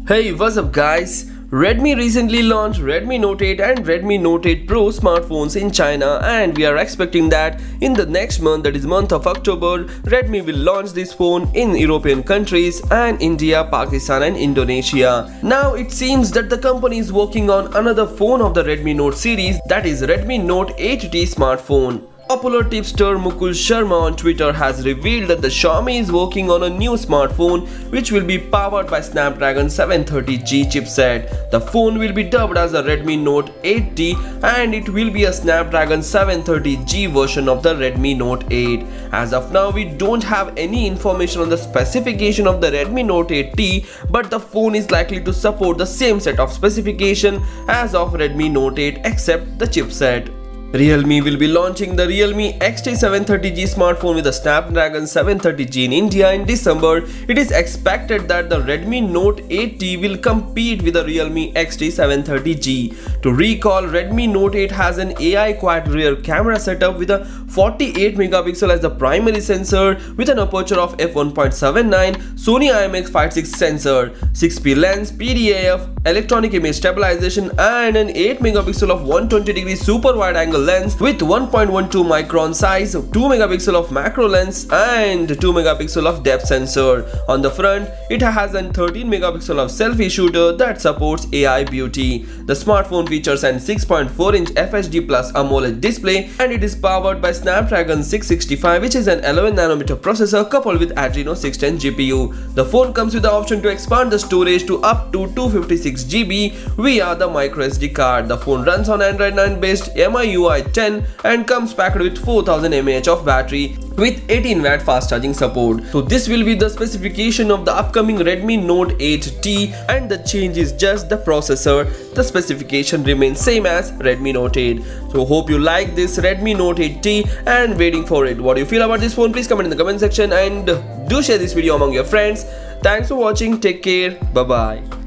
Hey, what's up guys? Redmi recently launched Redmi Note 8 and Redmi Note 8 Pro smartphones in China, and we are expecting that in the next month, that is month of October, Redmi will launch this phone in European countries and India, Pakistan and Indonesia. Now it seems that the company is working on another phone of the Redmi Note series, that is Redmi Note 8T smartphone. Popular tipster Mukul Sharma on Twitter has revealed that the Xiaomi is working on a new smartphone which will be powered by Snapdragon 730G chipset. The phone will be dubbed as a Redmi Note 8T and it will be a Snapdragon 730G version of the Redmi Note 8. As of now, we don't have any information on the specification of the Redmi Note 8T, but the phone is likely to support the same set of specification as of Redmi Note 8 except the chipset. Realme will be launching the Realme XT 730G smartphone with a Snapdragon 730G in India in December. It is expected that the Redmi Note 8T will compete with the Realme XT 730G. To recall, Redmi Note 8 has an AI quad rear camera setup with a 48 megapixel as the primary sensor with an aperture of f1.79, Sony IMX56 sensor, 6P lens, PDAF, electronic image stabilization and an 8 megapixel of 120° super wide angle lens with 1.12 micron size, 2 megapixel of macro lens and 2 megapixel of depth sensor. On the front, it has a 13 megapixel of selfie shooter that supports AI beauty. The smartphone features an 6.4-inch FHD Plus AMOLED display and it is powered by Snapdragon 665, which is an 11nm processor coupled with Adreno 610 GPU. The phone comes with the option to expand the storage to up to 256 GB via the microSD card. The phone runs on Android 9 based MIUI 10 and comes packed with 4000 mAh of battery with 18W fast charging support. So this will be the specification of the upcoming Redmi Note 8T, and the change is just the processor. The specification remains same as Redmi Note 8. So hope you like this Redmi Note 8T and waiting for it. What do you feel about this phone? Please comment in the comment section and do share this video among your friends. Thanks for watching. Take care. Bye bye.